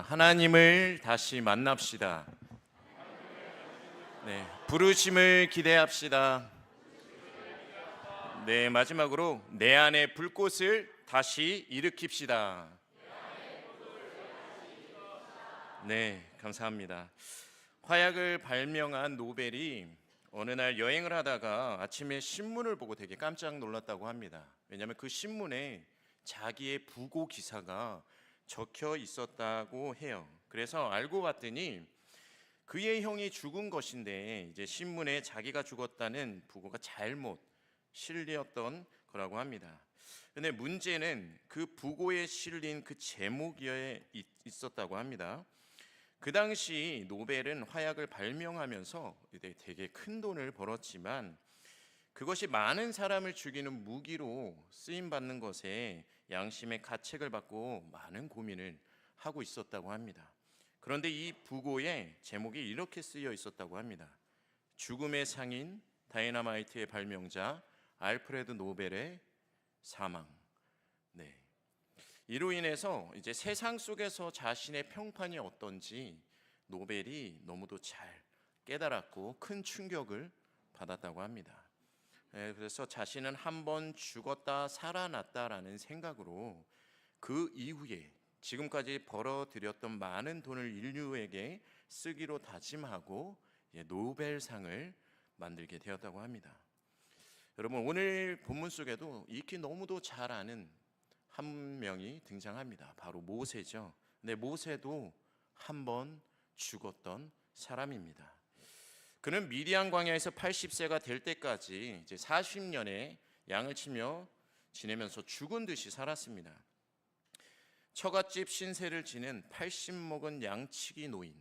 하나님을 다시 만납시다. 네, 부르심을 기대합시다. 네, 마지막으로 내 안의 불꽃을 다시 일으킵시다. 네, 감사합니다. 화약을 발명한 노벨이 어느 날 여행을 하다가 아침에 신문을 보고 되게 깜짝 놀랐다고 합니다. 왜냐하면 그 신문에 자기의 부고 기사가 적혀 있었다고 해요. 그래서 알고 봤더니 그의 형이 죽은 것인데 이제 신문에 자기가 죽었다는 부고가 잘못 실렸던 거라고 합니다. 근데 문제는 그 부고에 실린 그 제목에 있었다고 합니다. 그 당시 노벨은 화약을 발명하면서 되게 큰 돈을 벌었지만 그것이 많은 사람을 죽이는 무기로 쓰임 받는 것에 양심의 가책을 받고 많은 고민을 하고 있었다고 합니다. 그런데 이 부고에 제목이 이렇게 쓰여 있었다고 합니다. 죽음의 상인 다이너마이트의 발명자 알프레드 노벨의 사망. 네. 이로 인해서 이제 세상 속에서 자신의 평판이 어떤지 노벨이 너무도 잘 깨달았고 큰 충격을 받았다고 합니다. 그래서 자신은 한 번 죽었다 살아났다라는 생각으로 그 이후에 지금까지 벌어들였던 많은 돈을 인류에게 쓰기로 다짐하고 노벨상을 만들게 되었다고 합니다. 여러분, 오늘 본문 속에도 익히 너무도 잘 아는 한 명이 등장합니다. 바로 모세죠. 근데 모세도 한 번 죽었던 사람입니다. 그는 미디안 광야에서 80세가 될 때까지 이제 40년의 양을 치며 지내면서 죽은 듯이 살았습니다. 처갓집 신세를 지는 80 먹은 양치기 노인,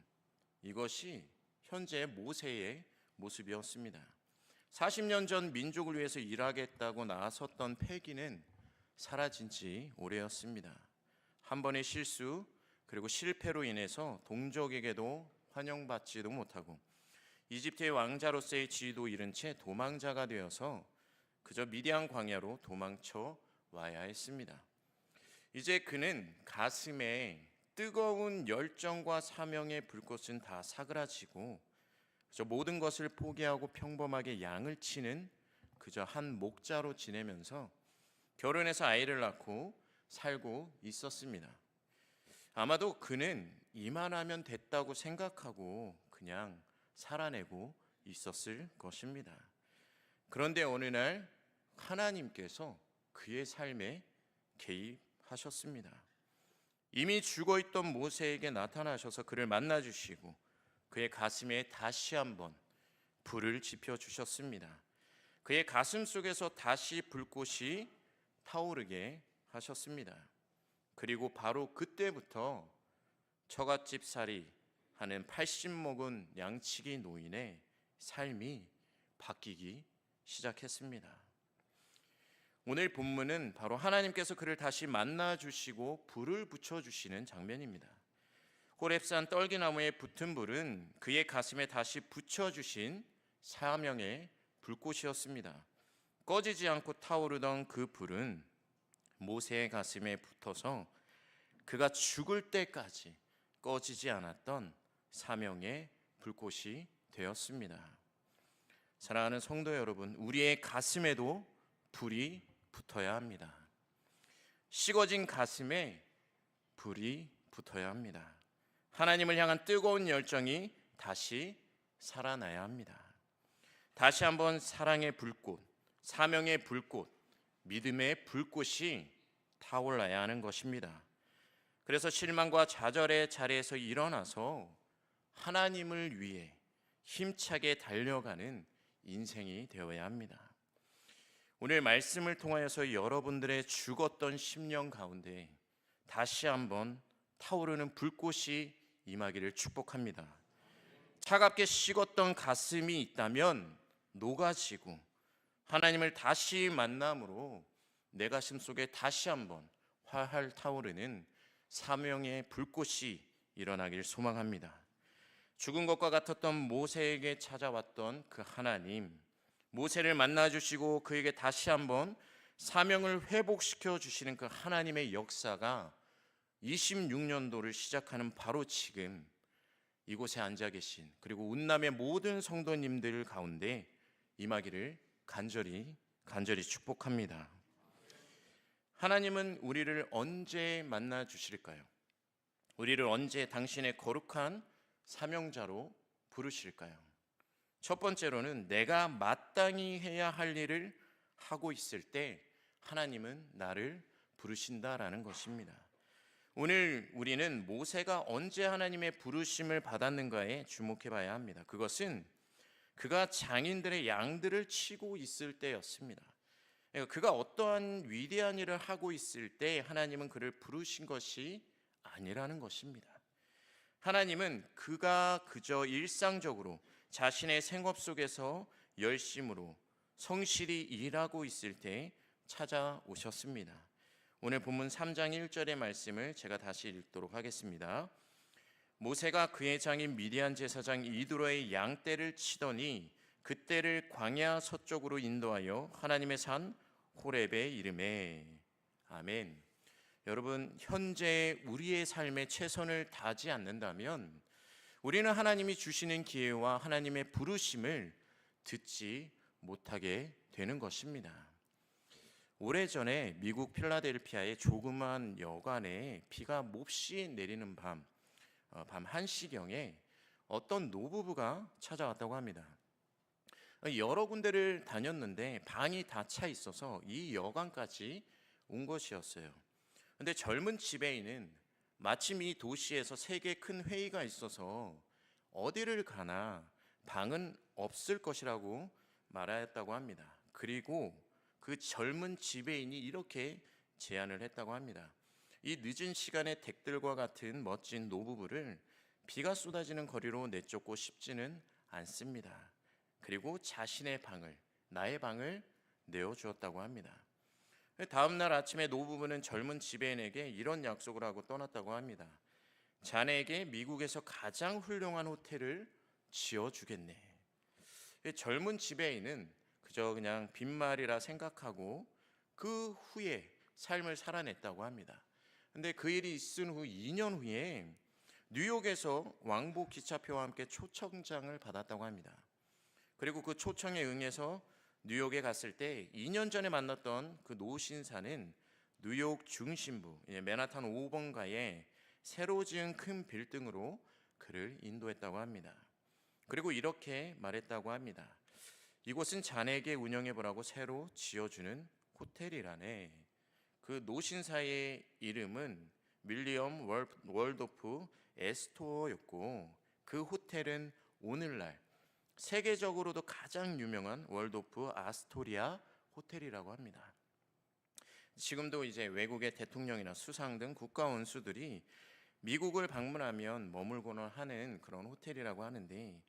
이것이 현재 모세의 모습이었습니다. 40년 전 민족을 위해서 일하겠다고 나섰던 패기는 사라진 지 오래였습니다. 한 번의 실수 그리고 실패로 인해서 동족에게도 환영받지도 못하고 이집트의 왕자로서의 지위도 잃은 채 도망자가 되어서 그저 미디안 광야로 도망쳐 와야 했습니다. 이제 그는 가슴에 뜨거운 열정과 사명의 불꽃은 다 사그라지고 그저 모든 것을 포기하고 평범하게 양을 치는 그저 한 목자로 지내면서 결혼해서 아이를 낳고 살고 있었습니다. 아마도 그는 이만하면 됐다고 생각하고 그냥 살아내고 있었을 것입니다. 그런데 어느 날 하나님께서 그의 삶에 개입하셨습니다. 이미 죽어있던 모세에게 나타나셔서 그를 만나주시고 그의 가슴에 다시 한번 불을 지펴주셨습니다. 그의 가슴 속에서 다시 불꽃이 타오르게 하셨습니다. 그리고 바로 그때부터 처갓집살이 하는 80 먹은 양치기 노인의 삶이 바뀌기 시작했습니다. 오늘 본문은 바로 하나님께서 그를 다시 만나주시고 불을 붙여주시는 장면입니다. 호렙산 떨기나무에 붙은 불은 그의 가슴에 다시 붙여주신 사명의 불꽃이었습니다. 꺼지지 않고 타오르던 그 불은 모세의 가슴에 붙어서 그가 죽을 때까지 꺼지지 않았던 사명의 불꽃이 되었습니다. 사랑하는 성도 여러분, 우리의 가슴에도 불이 붙어야 합니다. 식어진 가슴에 불이 붙어야 합니다. 하나님을 향한 뜨거운 열정이 다시 살아나야 합니다. 다시 한번 사랑의 불꽃, 사명의 불꽃, 믿음의 불꽃이 타올라야 하는 것입니다. 그래서 실망과 좌절의 자리에서 일어나서 하나님을 위해 힘차게 달려가는 인생이 되어야 합니다. 오늘 말씀을 통하여서 여러분들의 죽었던 심령 가운데 다시 한번 타오르는 불꽃이 임하기를 축복합니다. 차갑게 식었던 가슴이 있다면 녹아지고 하나님을 다시 만남으로 내 가슴 속에 다시 한번 활활 타오르는 사명의 불꽃이 일어나길 소망합니다. 죽은 것과 같았던 모세에게 찾아왔던 그 하나님, 모세를 만나주시고 그에게 다시 한번 사명을 회복시켜 주시는 그 하나님의 역사가 26년도를 시작하는 바로 지금 이곳에 앉아 계신 그리고 운남의 모든 성도님들 가운데 임하기를 간절히 축복합니다. 하나님은 우리를 언제 만나 주실까요? 우리를 언제 당신의 거룩한 사명자로 부르실까요? 첫 번째로는 내가 마땅히 해야 할 일을 하고 있을 때 하나님은 나를 부르신다라는 것입니다. 오늘 우리는 모세가 언제 하나님의 부르심을 받았는가에 주목해 봐야 합니다. 그것은 그가 장인들의 양들을 치고 있을 때였습니다. 그가 어떠한 위대한 일을 하고 있을 때 하나님은 그를 부르신 것이 아니라는 것입니다. 하나님은 그가 그저 일상적으로 자신의 생업 속에서 열심으로 성실히 일하고 있을 때 찾아오셨습니다. 오늘 본문 3장 1절의 말씀을 제가 다시 읽도록 하겠습니다. 모세가 그의 장인 미디안 제사장 이드로의 양떼를 치더니 그떼를 광야 서쪽으로 인도하여 하나님의 산 호렙에 이르매. 아멘. 여러분, 현재 우리의 삶에 최선을 다하지 않는다면 우리는 하나님이 주시는 기회와 하나님의 부르심을 듣지 못하게 되는 것입니다. 오래전에 미국 필라델피아의 조그만 여관에 비가 몹시 내리는 밤 1시경에 어떤 노부부가 찾아왔다고 합니다. 여러 군데를 다녔는데 방이 다 차 있어서 이 여관까지 온 것이었어요. 근데 젊은 지배인은 마침 이 도시에서 세계 큰 회의가 있어서 어디를 가나 방은 없을 것이라고 말하였다고 합니다. 그리고 그 젊은 지배인이 이렇게 제안을 했다고 합니다. 이 늦은 시간에 댁들과 같은 멋진 노부부를 비가 쏟아지는 거리로 내쫓고 싶지는 않습니다. 그리고 자신의 방을, 나의 방을 내어주었다고 합니다. 다음 날 아침에 노부부는 젊은 지배인에게 이런 약속을 하고 떠났다고 합니다. 자네에게 미국에서 가장 훌륭한 호텔을 지어주겠네. 젊은 지배인은 그저 그냥 빈말이라 생각하고 그 후에 삶을 살아냈다고 합니다. 근데 그 일이 있은 후 2년 후에 뉴욕에서 왕복 기차표와 함께 초청장을 받았다고 합니다. 그리고 그 초청에 응해서 뉴욕에 갔을 때 2년 전에 만났던 그 노신사는 뉴욕 중심부 맨하탄 5번가에 새로 지은 큰 빌딩으로 그를 인도했다고 합니다. 그리고 이렇게 말했다고 합니다. 이곳은 자네에게 운영해 보라고 새로 지어주는 호텔이라네. 그 노신사의 이름은 윌리엄 월도프 에스토어였고 그 호텔은 오늘날 세계적으로도 가장 유명한 월도프 아스토리아 호텔이라고 합니다. 지금도 이제 외국의 대통령이나 수상 등 국가 원수들이 미국을 방문하면 머물곤 하는 그런 호텔이라고 하는데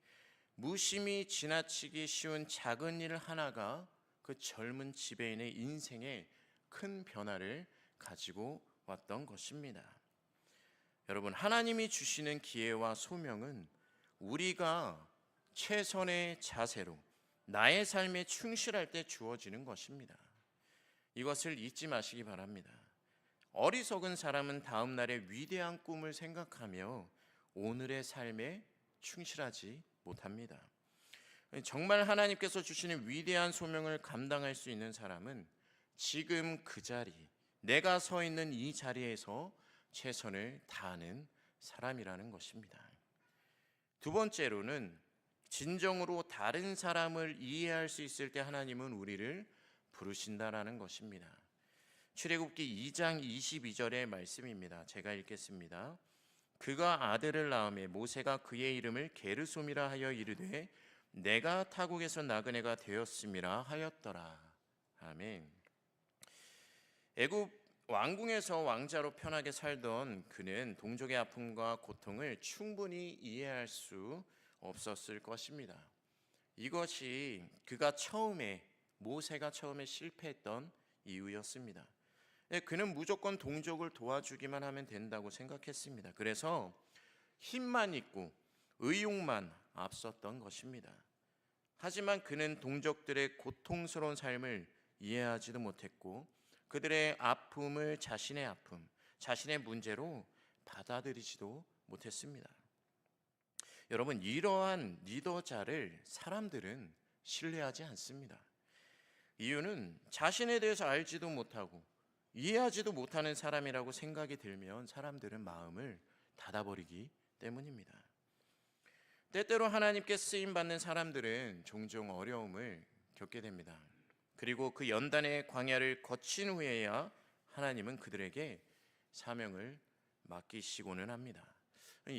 무심히 지나치기 쉬운 작은 일 하나가 그 젊은 지배인의 인생에 큰 변화를 가지고 왔던 것입니다. 여러분, 하나님이 주시는 기회와 소명은 우리가 최선의 자세로 나의 삶에 충실할 때 주어지는 것입니다. 이것을 잊지 마시기 바랍니다. 어리석은 사람은 다음 날의 위대한 꿈을 생각하며 오늘의 삶에 충실하지 못합니다. 정말 하나님께서 주시는 위대한 소명을 감당할 수 있는 사람은 지금 그 자리, 내가 서 있는 이 자리에서 최선을 다하는 사람이라는 것입니다. 두 번째로는 진정으로 다른 사람을 이해할 수 있을 때 하나님은 우리를 부르신다라는 것입니다. 출애굽기 2장 22절의 말씀입니다. 제가 읽겠습니다. 그가 아들을 낳음에 모세가 그의 이름을 게르솜이라 하여 이르되 내가 타국에서 나그네가 되었음이라 하였더라. 아멘. 애굽 왕궁에서 왕자로 편하게 살던 그는 동족의 아픔과 고통을 충분히 이해할 수 없었을 것입니다. 이것이 모세가 처음에 실패했던 이유였습니다. 그는 무조건 동족을 도와주기만 하면 된다고 생각했습니다. 그래서 힘만 있고 의욕만 앞섰던 것입니다. 하지만 그는 동족들의 고통스러운 삶을 이해하지도 못했고 그들의 아픔을 자신의 아픔, 자신의 문제로 받아들이지도 못했습니다. 여러분, 이러한 리더자를 사람들은 신뢰하지 않습니다. 이유는 자신에 대해서 알지도 못하고 이해하지도 못하는 사람이라고 생각이 들면 사람들은 마음을 닫아버리기 때문입니다. 때때로 하나님께 쓰임받는 사람들은 종종 어려움을 겪게 됩니다. 그리고 그 연단의 광야를 거친 후에야 하나님은 그들에게 사명을 맡기시고는 합니다.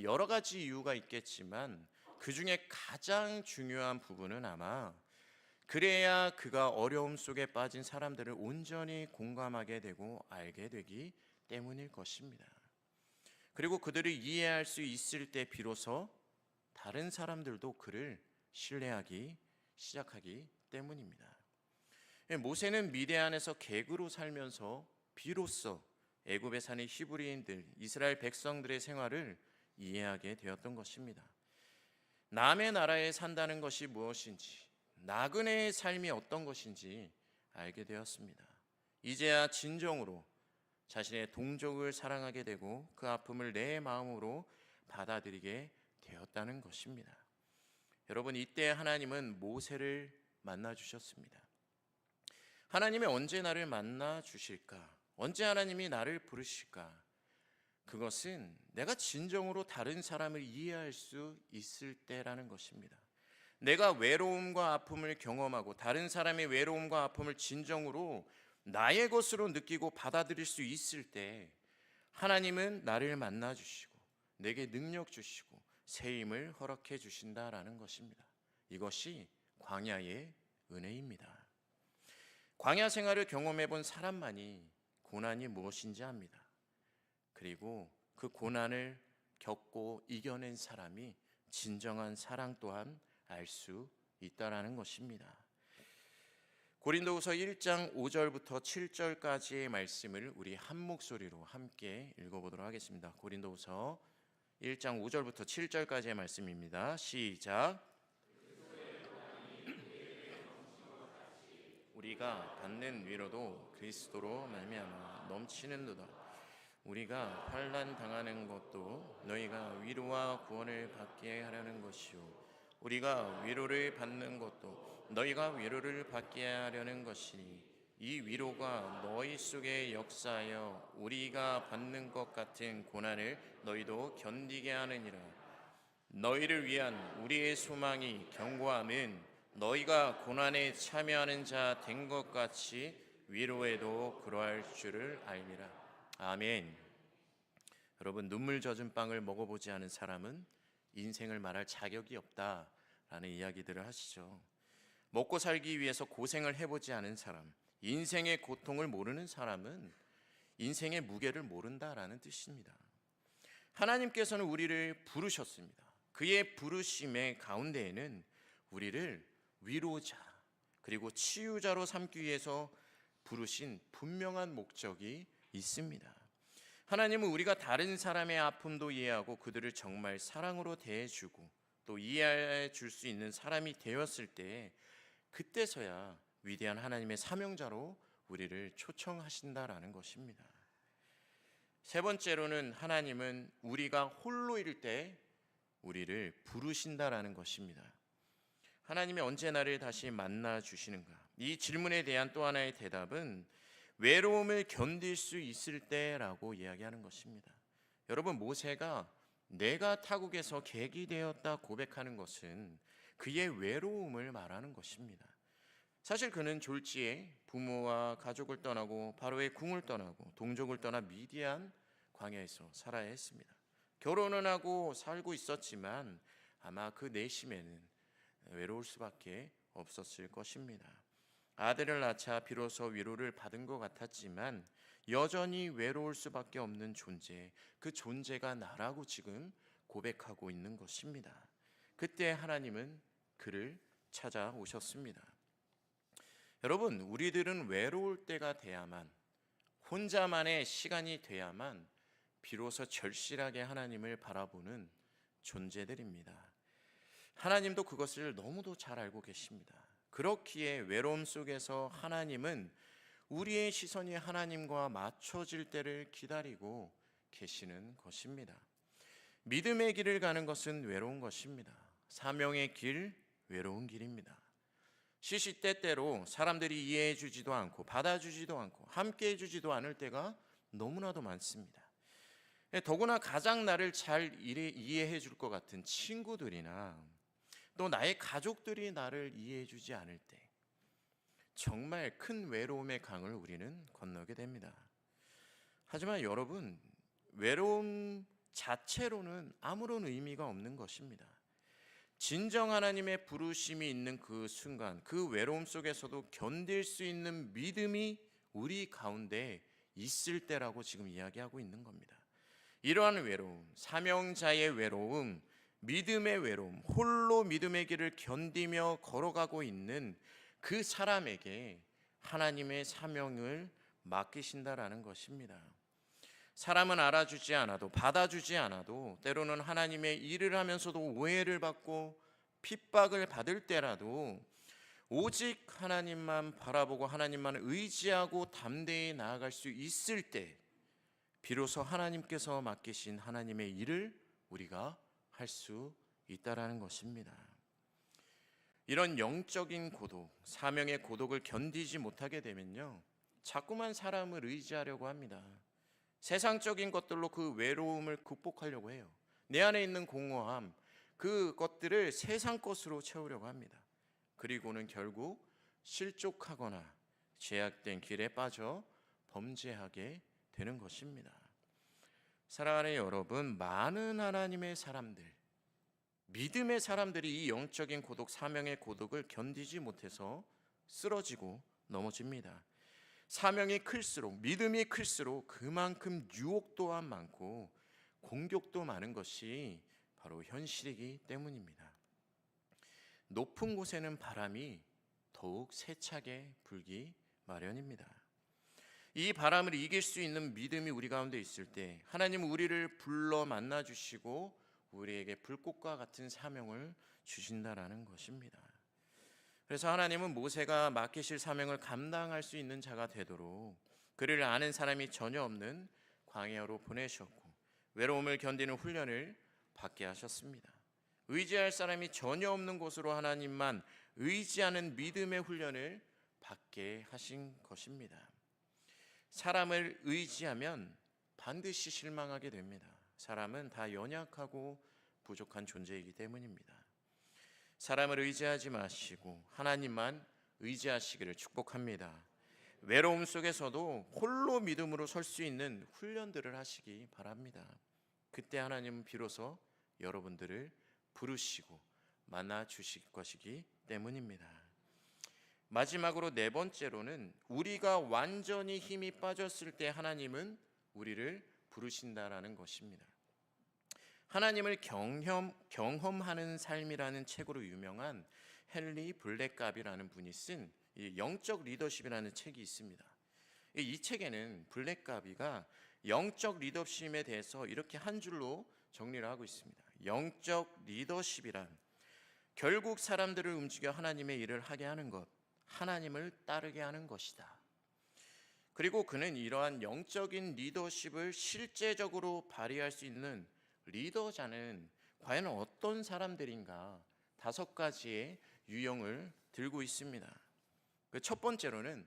여러 가지 이유가 있겠지만 그 중에 가장 중요한 부분은 아마 그래야 그가 어려움 속에 빠진 사람들을 온전히 공감하게 되고 알게 되기 때문일 것입니다. 그리고 그들을 이해할 수 있을 때 비로소 다른 사람들도 그를 신뢰하기 시작하기 때문입니다. 모세는 미디안에서 객으로 살면서 비로소 애굽에 사는 히브리인들, 이스라엘 백성들의 생활을 이해하게 되었던 것입니다. 남의 나라에 산다는 것이 무엇인지, 나그네의 삶이 어떤 것인지 알게 되었습니다. 이제야 진정으로 자신의 동족을 사랑하게 되고 그 아픔을 내 마음으로 받아들이게 되었다는 것입니다. 여러분, 이때 하나님은 모세를 만나 주셨습니다. 하나님이 언제 나를 만나 주실까? 언제 하나님이 나를 부르실까? 그것은 내가 진정으로 다른 사람을 이해할 수 있을 때라는 것입니다. 내가 외로움과 아픔을 경험하고 다른 사람의 외로움과 아픔을 진정으로 나의 것으로 느끼고 받아들일 수 있을 때 하나님은 나를 만나 주시고 내게 능력 주시고 새 힘을 허락해 주신다라는 것입니다. 이것이 광야의 은혜입니다. 광야 생활을 경험해 본 사람만이 고난이 무엇인지 압니다. 그리고 그 고난을 겪고 이겨낸 사람이 진정한 사랑 또한 알 수 있다라는 것입니다. 고린도후서 1장 5절부터 7절까지의 말씀을 우리 한 목소리로 함께 읽어보도록 하겠습니다. 고린도후서 1장 5절부터 7절까지의 말씀입니다. 시작. 우리가 받는 위로도 그리스도로 말미암아 넘치는도다. 우리가 환난 당하는 것도 너희가 위로와 구원을 받게 하려는 것이요, 우리가 위로를 받는 것도 너희가 위로를 받게 하려는 것이니 이 위로가 너희 속에 역사하여 우리가 받는 것 같은 고난을 너희도 견디게 하느니라. 너희를 위한 우리의 소망이 견고함은 너희가 고난에 참여하는 자 된 것 같이 위로에도 그러할 줄을 알미라. 아멘. 여러분, 눈물 젖은 빵을 먹어보지 않은 사람은 인생을 말할 자격이 없다라는 이야기들을 하시죠. 먹고 살기 위해서 고생을 해보지 않은 사람, 인생의 고통을 모르는 사람은 인생의 무게를 모른다라는 뜻입니다. 하나님께서는 우리를 부르셨습니다. 그의 부르심의 가운데에는 우리를 위로자 그리고 치유자로 삼기 위해서 부르신 분명한 목적이 있습니다. 하나님은 우리가 다른 사람의 아픔도 이해하고 그들을 정말 사랑으로 대해주고 또 이해해 줄 수 있는 사람이 되었을 때 그때서야 위대한 하나님의 사명자로 우리를 초청하신다라는 것입니다. 세 번째로는 하나님은 우리가 홀로일 때 우리를 부르신다라는 것입니다. 하나님이 언제 나를 다시 만나 주시는가? 이 질문에 대한 또 하나의 대답은 외로움을 견딜 수 있을 때라고 이야기하는 것입니다. 여러분, 모세가 내가 타국에서 객이 되었다 고백하는 것은 그의 외로움을 말하는 것입니다. 사실 그는 졸지에 부모와 가족을 떠나고 바로의 궁을 떠나고 동족을 떠나 미디안 광야에서 살아야 했습니다. 결혼은 하고 살고 있었지만 아마 그 내심에는 외로울 수밖에 없었을 것입니다. 아들을 낳자 비로소 위로를 받은 것 같았지만 여전히 외로울 수밖에 없는 존재, 그 존재가 나라고 지금 고백하고 있는 것입니다. 그때 하나님은 그를 찾아오셨습니다. 여러분, 우리들은 외로울 때가 돼야만, 혼자만의 시간이 돼야만 비로소 절실하게 하나님을 바라보는 존재들입니다. 하나님도 그것을 너무도 잘 알고 계십니다. 그렇기에 외로움 속에서 하나님은 우리의 시선이 하나님과 맞춰질 때를 기다리고 계시는 것입니다. 믿음의 길을 가는 것은 외로운 것입니다. 사명의 길, 외로운 길입니다. 시시때때로 사람들이 이해해 주지도 않고 받아주지도 않고 함께해 주지도 않을 때가 너무나도 많습니다. 더구나 가장 나를 잘 이해해 줄 것 같은 친구들이나 또 나의 가족들이 나를 이해해 주지 않을 때 정말 큰 외로움의 강을 우리는 건너게 됩니다. 하지만 여러분, 외로움 자체로는 아무런 의미가 없는 것입니다. 진정 하나님의 부르심이 있는 그 순간, 그 외로움 속에서도 견딜 수 있는 믿음이 우리 가운데 있을 때라고 지금 이야기하고 있는 겁니다. 이러한 외로움, 사명자의 외로움, 믿음의 외로움, 홀로 믿음의 길을 견디며 걸어가고 있는 그 사람에게 하나님의 사명을 맡기신다라는 것입니다. 사람은 알아주지 않아도 받아주지 않아도 때로는 하나님의 일을 하면서도 오해를 받고 핍박을 받을 때라도 오직 하나님만 바라보고 하나님만 의지하고 담대히 나아갈 수 있을 때 비로소 하나님께서 맡기신 하나님의 일을 우리가 할 수 있다라는 것입니다. 이런 영적인 고독, 사명의 고독을 견디지 못하게 되면요, 자꾸만 사람을 의지하려고 합니다. 세상적인 것들로 그 외로움을 극복하려고 해요. 내 안에 있는 공허함, 그것들을 세상 것으로 채우려고 합니다. 그리고는 결국 실족하거나 제약된 길에 빠져 범죄하게 되는 것입니다. 사랑하는 여러분, 많은 하나님의 사람들, 믿음의 사람들이 이 영적인 고독, 사명의 고독을 견디지 못해서 쓰러지고 넘어집니다. 사명이 클수록, 믿음이 클수록 그만큼 유혹 또한 많고 공격도 많은 것이 바로 현실이기 때문입니다. 높은 곳에는 바람이 더욱 세차게 불기 마련입니다. 이 바람을 이길 수 있는 믿음이 우리 가운데 있을 때 하나님은 우리를 불러 만나 주시고 우리에게 불꽃과 같은 사명을 주신다라는 것입니다. 그래서 하나님은 모세가 맡기실 사명을 감당할 수 있는 자가 되도록 그를 아는 사람이 전혀 없는 광야로 보내셨고 외로움을 견디는 훈련을 받게 하셨습니다. 의지할 사람이 전혀 없는 곳으로 하나님만 의지하는 믿음의 훈련을 받게 하신 것입니다. 사람을 의지하면 반드시 실망하게 됩니다. 사람은 다 연약하고 부족한 존재이기 때문입니다. 사람을 의지하지 마시고 하나님만 의지하시기를 축복합니다. 외로움 속에서도 홀로 믿음으로 설 수 있는 훈련들을 하시기 바랍니다. 그때 하나님은 비로소 여러분들을 부르시고 만나 주실 것이기 때문입니다. 마지막으로 네 번째로는 우리가 완전히 힘이 빠졌을 때 하나님은 우리를 부르신다라는 것입니다. 하나님을 경험하는 삶이라는 책으로 유명한 헨리 블랙갑이라는 분이 쓴 영적 리더십이라는 책이 있습니다. 이 책에는 블랙가비가 영적 리더십에 대해서 이렇게 한 줄로 정리를 하고 있습니다. 영적 리더십이란 결국 사람들을 움직여 하나님의 일을 하게 하는 것, 하나님을 따르게 하는 것이다. 그리고 그는 이러한 영적인 리더십을 실제적으로 발휘할 수 있는 리더자는 과연 어떤 사람들인가 5가지의 유형을 들고 있습니다. 첫 번째로는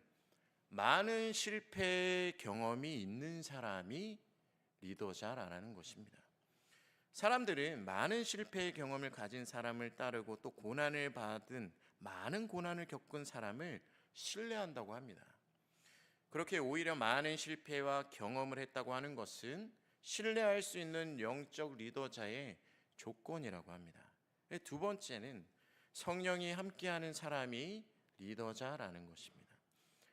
많은 실패 경험이 있는 사람이 리더자라는 것입니다. 사람들은 많은 실패의 경험을 가진 사람을 따르고 또 고난을 받은 많은 고난을 겪은 사람을 신뢰한다고 합니다. 그렇게 오히려 많은 실패와 경험을 했다고 하는 것은 신뢰할 수 있는 영적 리더자의 조건이라고 합니다. 두 번째는 성령이 함께하는 사람이 리더자라는 것입니다.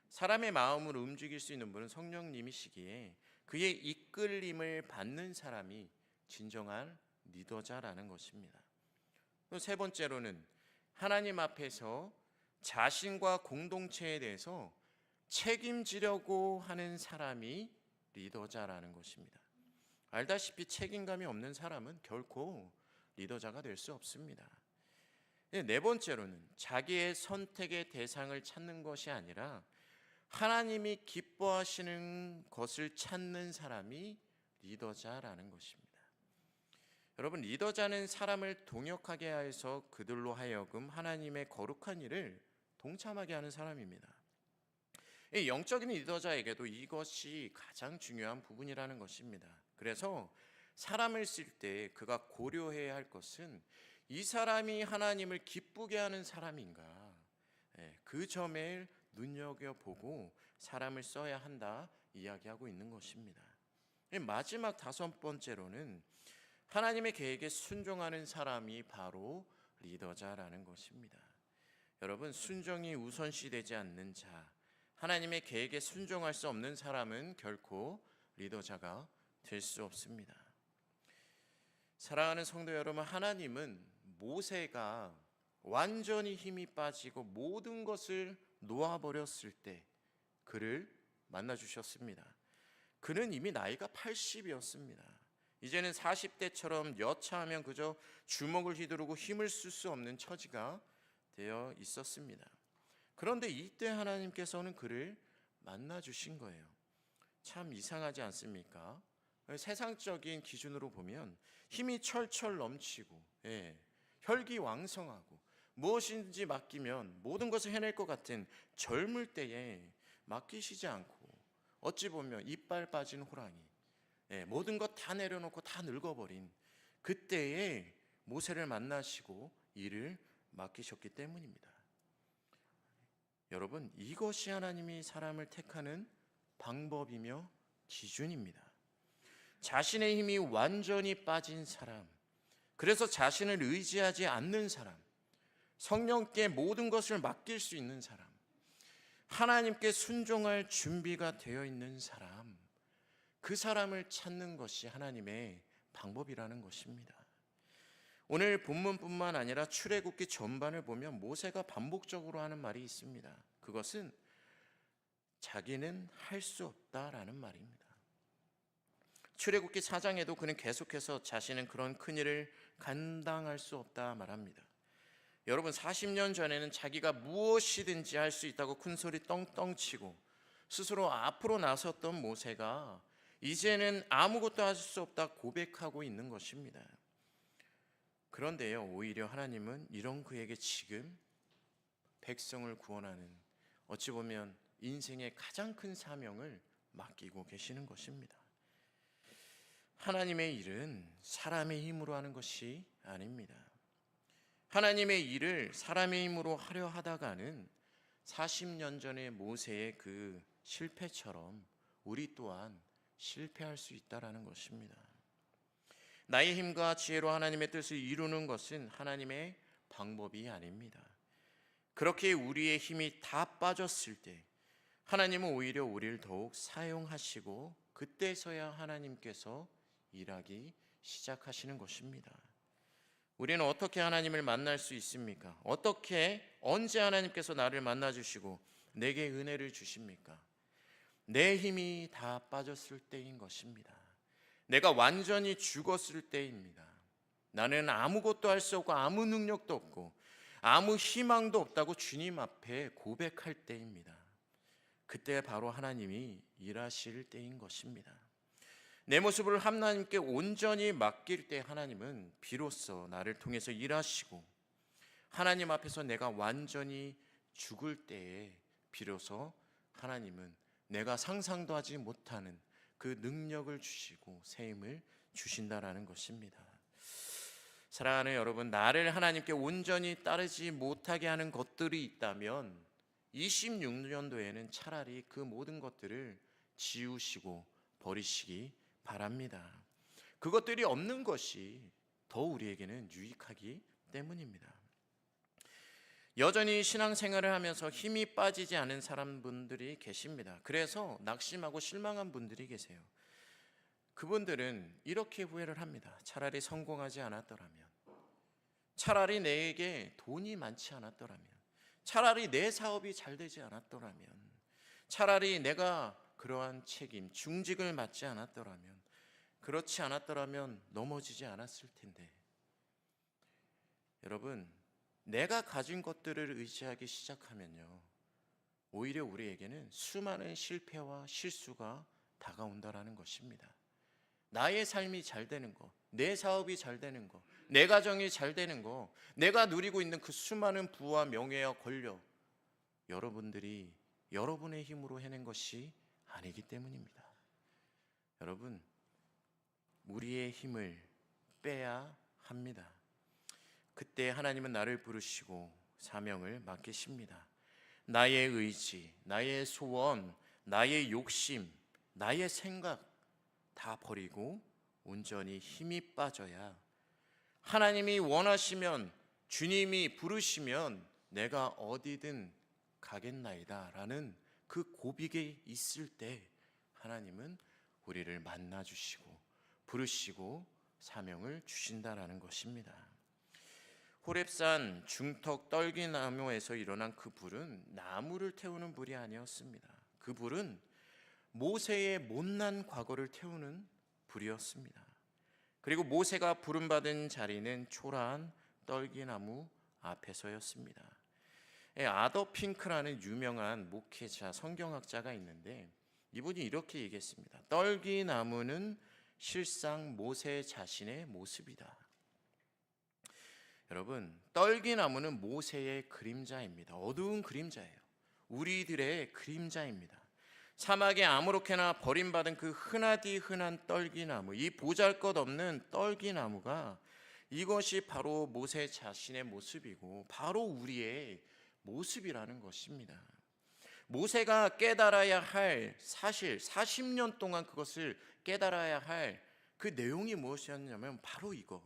사람의 마음을 움직일 수 있는 분은 성령님이시기에 그의 이끌림을 받는 사람이 진정한 리더자라는 것입니다. 또 세 번째로는 하나님 앞에서 자신과 공동체에 대해서 책임지려고 하는 사람이 리더자라는 것입니다. 알다시피 책임감이 없는 사람은 결코 리더자가 될 수 없습니다. 네 번째로는 자기의 선택의 대상을 찾는 것이 아니라 하나님이 기뻐하시는 것을 찾는 사람이 리더자라는 것입니다. 여러분, 리더자는 사람을 동역하게 해서 그들로 하여금 하나님의 거룩한 일을 동참하게 하는 사람입니다. 이 영적인 리더자에게도 이것이 가장 중요한 부분이라는 것입니다. 그래서 사람을 쓸 때 그가 고려해야 할 것은 이 사람이 하나님을 기쁘게 하는 사람인가, 그 점을 눈여겨보고 사람을 써야 한다 이야기하고 있는 것입니다. 마지막 5번째로는 하나님의 계획에 순종하는 사람이 바로 리더자라는 것입니다. 여러분, 순종이 우선시되지 않는 자, 하나님의 계획에 순종할 수 없는 사람은 결코 리더자가 될 수 없습니다. 사랑하는 성도 여러분, 하나님은 모세가 완전히 힘이 빠지고 모든 것을 놓아버렸을 때 그를 만나주셨습니다. 그는 이미 나이가 80이었습니다. 이제는 40대처럼 여차하면 그저 주먹을 휘두르고 힘을 쓸 수 없는 처지가 되어 있었습니다. 그런데 이때 하나님께서는 그를 만나주신 거예요. 참 이상하지 않습니까? 세상적인 기준으로 보면 힘이 철철 넘치고, 혈기왕성하고 무엇인지 맡기면 모든 것을 해낼 것 같은 젊을 때에 맡기시지 않고 어찌 보면 이빨 빠진 호랑이, 모든 것 다 내려놓고 다 늙어버린 그때에 모세를 만나시고 일을 맡기셨기 때문입니다. 여러분, 이것이 하나님이 사람을 택하는 방법이며 기준입니다. 자신의 힘이 완전히 빠진 사람, 그래서 자신을 의지하지 않는 사람, 성령께 모든 것을 맡길 수 있는 사람, 하나님께 순종할 준비가 되어 있는 사람, 그 사람을 찾는 것이 하나님의 방법이라는 것입니다. 오늘 본문뿐만 아니라 출애굽기 전반을 보면 모세가 반복적으로 하는 말이 있습니다. 그것은 자기는 할 수 없다라는 말입니다. 출애굽기 4장에도 그는 계속해서 자신은 그런 큰 일을 감당할 수 없다 말합니다. 여러분, 40년 전에는 자기가 무엇이든지 할 수 있다고 큰소리 떵떵 치고 스스로 앞으로 나섰던 모세가 이제는 아무것도 할 수 없다 고백하고 있는 것입니다. 그런데요, 오히려 하나님은 이런 그에게 지금 백성을 구원하는, 어찌 보면 인생의 가장 큰 사명을 맡기고 계시는 것입니다. 하나님의 일은 사람의 힘으로 하는 것이 아닙니다. 하나님의 일을 사람의 힘으로 하려 하다가는 40년 전의 모세의 그 실패처럼 우리 또한 실패할 수 있다라는 것입니다. 나의 힘과 지혜로 하나님의 뜻을 이루는 것은 하나님의 방법이 아닙니다. 그렇게 우리의 힘이 다 빠졌을 때 하나님은 오히려 우리를 더욱 사용하시고 그때서야 하나님께서 일하기 시작하시는 것입니다. 우리는 어떻게 하나님을 만날 수 있습니까? 언제 하나님께서 나를 만나주시고 내게 은혜를 주십니까? 내 힘이 다 빠졌을 때인 것입니다. 내가 완전히 죽었을 때입니다. 나는 아무것도 할 수 없고 아무 능력도 없고 아무 희망도 없다고 주님 앞에 고백할 때입니다. 그때 바로 하나님이 일하실 때인 것입니다. 내 모습을 하나님께 온전히 맡길 때 하나님은 비로소 나를 통해서 일하시고, 하나님 앞에서 내가 완전히 죽을 때에 비로소 하나님은 내가 상상도 하지 못하는 그 능력을 주시고 새 힘을 주신다라는 것입니다. 사랑하는 여러분, 나를 하나님께 온전히 따르지 못하게 하는 것들이 있다면 26년도에는 차라리 그 모든 것들을 지우시고 버리시기 바랍니다. 그것들이 없는 것이 더 우리에게는 유익하기 때문입니다. 여전히 신앙생활을 하면서 힘이 빠지지 않은 사람분들이 계십니다. 그래서 낙심하고 실망한 분들이 계세요. 그분들은 이렇게 후회를 합니다. 차라리 성공하지 않았더라면, 차라리 내게 돈이 많지 않았더라면, 차라리 내 사업이 잘 되지 않았더라면, 차라리 내가 그러한 책임, 중직을 맡지 않았더라면, 그렇지 않았더라면 넘어지지 않았을 텐데. 여러분, 내가 가진 것들을 의지하기 시작하면요, 오히려 우리에게는 수많은 실패와 실수가 다가온다라는 것입니다. 나의 삶이 잘 되는 거, 내 사업이 잘 되는 거, 내 가정이 잘 되는 거, 내가 누리고 있는 그 수많은 부와 명예와 권력, 여러분들이 여러분의 힘으로 해낸 것이 아니기 때문입니다. 여러분, 우리의 힘을 빼야 합니다. 그때 하나님은 나를 부르시고 사명을 맡기십니다. 나의 의지, 나의 소원, 나의 욕심, 나의 생각 다 버리고 온전히 힘이 빠져야 하나님이 원하시면, 주님이 부르시면 내가 어디든 가겠나이다 라는 그 고백이 있을 때 하나님은 우리를 만나주시고 부르시고 사명을 주신다라는 것입니다. 호렙산 중턱 떨기나무에서 일어난 그 불은 나무를 태우는 불이 아니었습니다. 그 불은 모세의 못난 과거를 태우는 불이었습니다. 그리고 모세가 부름받은 자리는 초라한 떨기나무 앞에서였습니다. 아더 핑크라는 유명한 목회자, 성경학자가 있는데 이분이 이렇게 얘기했습니다. 떨기나무는 실상 모세 자신의 모습이다. 여러분, 떨기나무는 모세의 그림자입니다. 어두운 그림자예요. 우리들의 그림자입니다. 사막에 아무렇게나 버림받은 그 흔하디 흔한 떨기나무, 이 보잘것없는 떨기나무가 이것이 바로 모세 자신의 모습이고 바로 우리의 모습이라는 것입니다. 모세가 깨달아야 할 사실, 40년 동안 그것을 깨달아야 할 그 내용이 무엇이었냐면 바로 이것.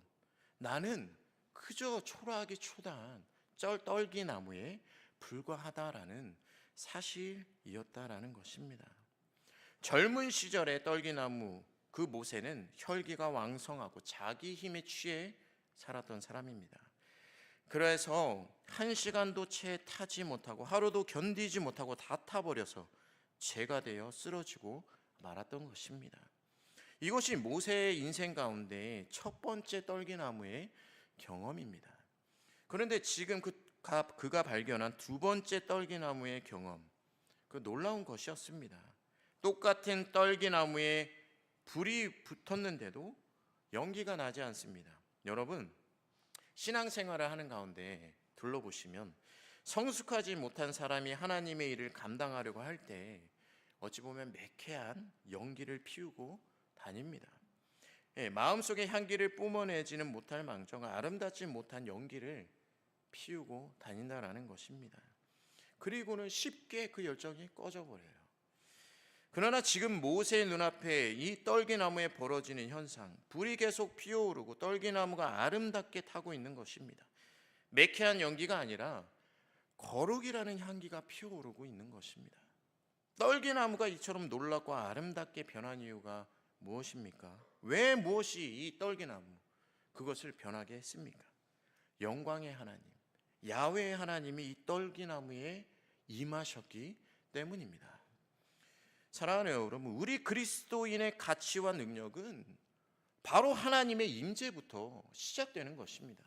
나는 그저 초라하기 초라한 떨기나무에 불과하다라는 사실이었다라는 것입니다. 젊은 시절의 떨기나무 그 모세는 혈기가 왕성하고 자기 힘에 취해 살았던 사람입니다. 그래서 한 시간도 채 타지 못하고 하루도 견디지 못하고 다 타버려서 죄가 되어 쓰러지고 말았던 것입니다. 이것이 모세의 인생 가운데 첫 번째 떨기나무의 경험입니다. 그런데 지금 그가 발견한 두 번째 떨기나무의 경험, 그 놀라운 것이었습니다. 똑같은 떨기나무에 불이 붙었는데도 연기가 나지 않습니다. 여러분, 신앙생활을 하는 가운데 둘러보시면 성숙하지 못한 사람이 하나님의 일을 감당하려고 할 때 어찌 보면 매캐한 연기를 피우고 다닙니다. 마음속의 향기를 뿜어내지는 못할 망정 아름답지 못한 연기를 피우고 다닌다라는 것입니다. 그리고는 쉽게 그 열정이 꺼져버려요. 그러나 지금 모세의 눈앞에 이 떨기나무에 벌어지는 현상, 불이 계속 피어오르고 떨기나무가 아름답게 타고 있는 것입니다. 매캐한 연기가 아니라 거룩이라는 향기가 피어오르고 있는 것입니다. 떨기나무가 이처럼 놀랍고 아름답게 변한 이유가 무엇입니까? 왜 무엇이 이 떨기나무 그것을 변하게 했습니까? 영광의 하나님, 야훼의 하나님이 이 떨기나무에 임하셨기 때문입니다. 사랑하는 여러분, 우리 그리스도인의 가치와 능력은 바로 하나님의 임재부터 시작되는 것입니다.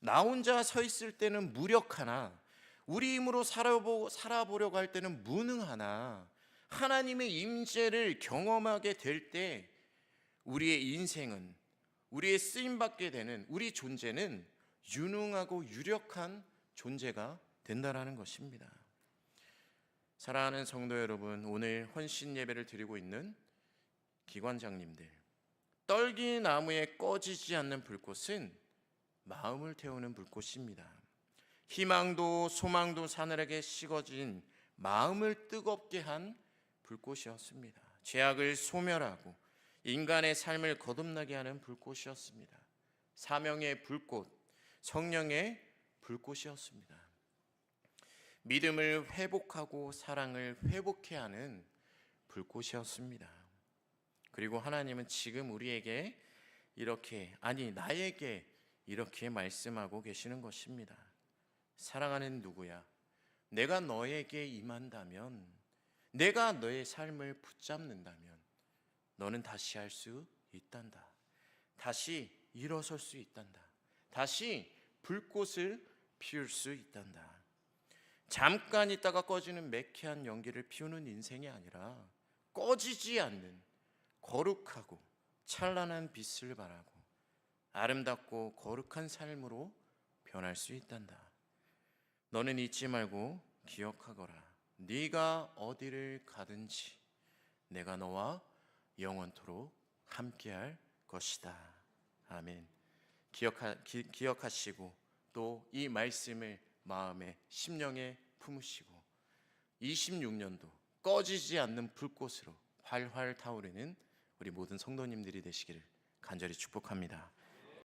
나 혼자 서 있을 때는 무력하나 우리 힘으로 살아보려고 할 때는 무능하나 하나님의 임재를 경험하게 될 때 우리의 인생은, 우리의 쓰임받게 되는 우리 존재는 유능하고 유력한 존재가 된다라는 것입니다. 사랑하는 성도 여러분, 오늘 헌신 예배를 드리고 있는 기관장님들, 떨기나무에 꺼지지 않는 불꽃은 마음을 태우는 불꽃입니다. 희망도 소망도 사늘하게 식어진 마음을 뜨겁게 한 불꽃이었습니다. 죄악을 소멸하고 인간의 삶을 거듭나게 하는 불꽃이었습니다. 사명의 불꽃, 성령의 불꽃이었습니다. 믿음을 회복하고 사랑을 회복해 하는 불꽃이었습니다. 그리고 하나님은 지금 우리에게 이렇게, 아니 나에게 이렇게 말씀하고 계시는 것입니다. 사랑하는 누구야, 내가 너에게 임한다면, 내가 너의 삶을 붙잡는다면 너는 다시 할 수 있단다. 다시 일어설 수 있단다. 다시 불꽃을 피울 수 있단다. 잠깐 있다가 꺼지는 매캐한 연기를 피우는 인생이 아니라 꺼지지 않는 거룩하고 찬란한 빛을 발하고 아름답고 거룩한 삶으로 변할 수 있단다. 너는 잊지 말고 기억하거라. 네가 어디를 가든지 내가 너와 영원토록 함께할 것이다. 아멘. 기억하시고 또 이 말씀을 마음에 심령에 품으시고 26년도 꺼지지 않는 불꽃으로 활활 타오르는 우리 모든 성도님들이 되시기를 간절히 축복합니다.